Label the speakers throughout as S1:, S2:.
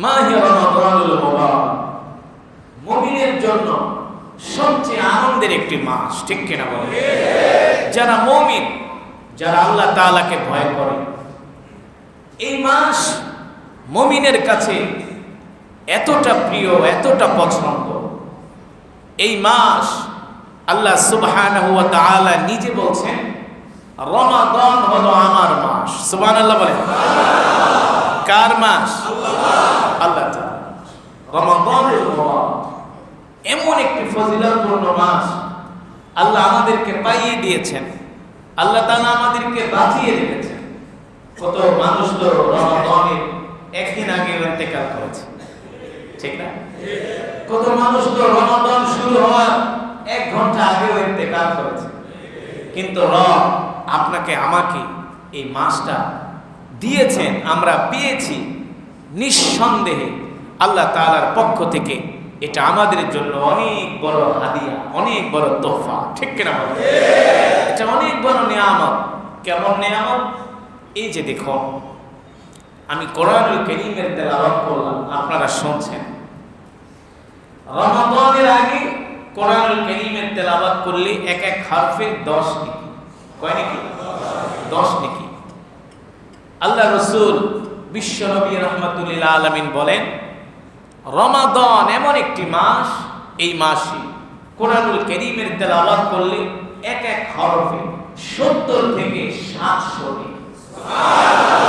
S1: মাহে রমাদানুল মুবারক মুমিনের জন্য সবচেয়ে আনন্দের একটি মাস, ঠিক কিনা বলেন? যারা মুমিন, যারা আল্লাহ তাআলাকে ভয় করে, এই মাস মুমিনের কাছে এতটা প্রিয়, এতটা পছন্দ। এই মাস আল্লাহ সুবহানাহু ওয়া তাআলা নিজে বলছেন, রমাদান হলো আমার মাস। সুবহানাল্লাহ বলেন। কার মাস? আল্লাহ তাআলা। রমাদানুল মুবারক এমন একটি ফজিলতপূর্ণ মাস আল্লাহ আমাদেরকে পাইয়ে দিয়েছেন। আল্লাহ তাআলা আমাদেরকে বাঁচিয়ে রেখেছেন। কত মানুষ তো রমাদানের একদিন আগে ইন্তেকাল করেছে, ঠিক না? কত মানুষ তো রমাদান শুরু হওয়ার 1 ঘন্টা আগেও ইন্তেকাল করেছে। কিন্তু রব আপনাকে আমাকে এই মাসটা দিয়েছেন, আমরা পেয়েছি নিঃসন্দেহে আল্লাহ তাআলার পক্ষ থেকে। এটা আমাদের জন্য অনেক বড় হাদিয়া, অনেক বড় তোহফা, ঠিক কিনা বলেন? এটা অনেক বড় নিয়ামত। কেমন নিয়ামত? এই যে দেখুন, আমি কোরআনুল কারীমের তেলাওয়াত করলাম, আপনারা শুনছেন। রমাদানের আগে কোরআনুল কারীমের তেলাওয়াত করলে এক এক হরফে 10 নেকি। কয় নেকি? 10 নেকি। আল্লাহ রাসূল বিশ্ব নবী রাহমাতুল লিল আলামিন বলেন, রমাদান এমন একটি মাস, এই মাসে কোরআনুল কারীমের তেলাওয়াত করলে এক এক হরফে 70 থেকে 700 নেকি। সুবহানাল্লাহ।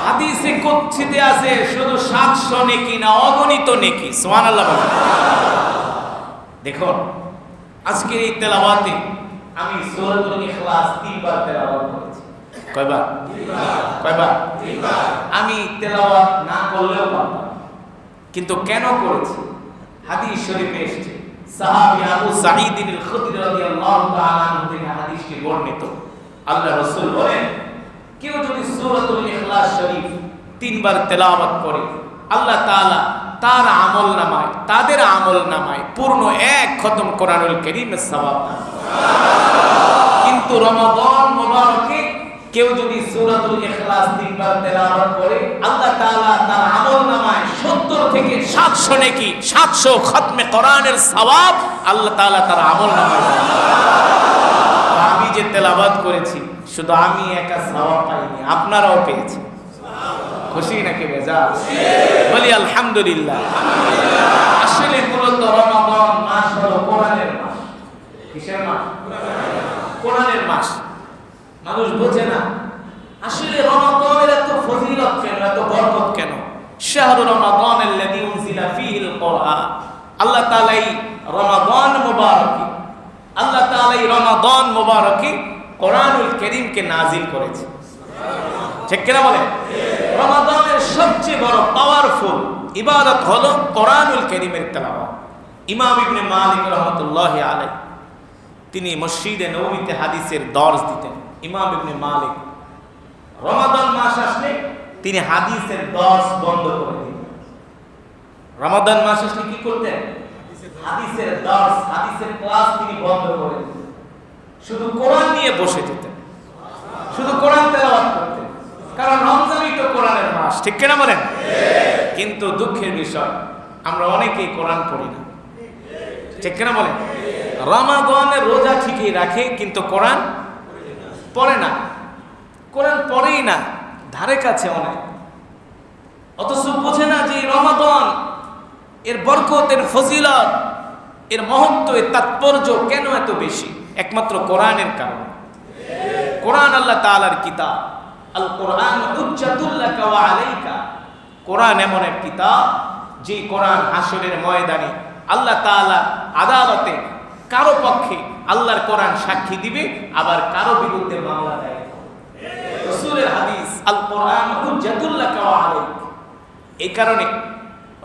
S1: হাদিসে কুদসিতে আছে শুধু 700 নেকি না, অগণিত নেকি। সুবহানাল্লাহ বলেন। দেখুন, আজকের এই তেলাওয়াতে আমি সূরাতুল ইখলাস 3 বার তেলাওয়াত করেছি। কয়বার? 3 বার। আমি তেলাওয়াত না করলেও পারতাম, কিন্তু কেন করেছি? হাদিস শরীফে এসেছে, সাহাবী আবু সাঈদ আল খুদরি রাদিয়াল্লাহু তাআলা আনহু থেকে হাদিসটি বর্ণিত। আল্লাহ রাসূল বলেন, কেউ যদি সূরাতুল ইখলাস শরীফ 3 বার তেলাওয়াত করে, আল্লাহ তাআলা তার আমলনামায়, তাদের আমলনামায় পূর্ণ 1 খতম কোরআনুল কারীমের সওয়াব দান। কিন্তু রমাদান মুবারকে কেউ যদি সূরাতুল ইখলাস 3 বার তেলাওয়াত করে, আল্লাহ তাআলা তার আমলনামায় 70 থেকে 700 নেকি, 700 খতমে কোরআনের সওয়াব আল্লাহ তাআলা তার আমলনামায় দেন। আমি যে তেলাওয়াত করেছি, শুধু আমি একা সওয়াব পাইনি, আপনারাও পেয়েছেন। খুশি নাকি বেজার? বলি আলহামদুলিল্লাহ। আসলে মূলত রমাদান মাস হলো কোরআনের মাস। কিসের মাস? কোরআনের মাস। মানুষ বোঝে না আসলে রমাদানের এত ফজিলত কেন, এত বরকত কেন। শাহরু রমাদান আল্লাযী উনজিলা ফীহিল কুরআন। আল্লাহ তাআলা এই রমাদান মুবারকে, আল্লাহ তাআলা এই রমাদান মুবারকে কোরআনুল কারীমকে নাজিল করেছে। ঠিক কিনা বলেন? রমাদানের সবচেয়ে বড় পাওয়ারফুল ইবাদত হলো কোরআনুল কারীমের তেলাওয়াত। ইমাম ইবনে মালিক রাহমাতুল্লাহি আলাইহি তিনি মসজিদে নববীতে হাদিসের দর্স দিতেন। ইমাম ইবনে মালিক রমাদান মাস আসলে তিনি হাদিসের দর্স বন্ধ করে দিতেন। রমাদান মাস আসলে কি করতেন? হাদিসের দর্স, হাদিসের ক্লাস তিনি বন্ধ করে দিতেন। শুধু কোরআন নিয়ে বসে যেতেন, শুধু কোরআন তেলাওয়াত করতেন। কারণ রমজানই তো কোরআনের মাস, ঠিক কিনা বলেন? কিন্তু দুঃখের বিষয়, আমরা অনেকেই কোরআন পড়ি না, ঠিক কিনা বলেন? রমাদানের রোজা ঠিকই রাখে, কিন্তু কোরআন পড়ে না, কোরআন পড়েই না, ধারে কাছে অনেক। অথচ বোঝে না যে রমাদান এর বরকত, এর ফজিলত, এর মহত্ব, এর তাৎপর্য কেন এত বেশি। একমাত্র কোরআনের কারণে। কোরআন আল্লাহ তাআলার কিতাব। আল কোরআন হুজ্জাতুল লাকা ওয়া আলাইকা। কোরআন এমন এক কিতাব, যে কোরআন হাসরের ময়দানে আল্লাহ তাআলা আদালতে কারো পক্ষে আল্লাহর কোরআন সাক্ষী দিবে, আবার কারো বিরুদ্ধে মামলা দায়ের করবে। রাসূলের হাদিস, আল কোরআন হুজ্জাতুল লাকা ওয়া আলাইকা। এই কারণে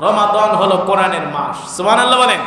S1: রমাদান হলো কোরআনের মাস। সুবহানাল্লাহ বলেন।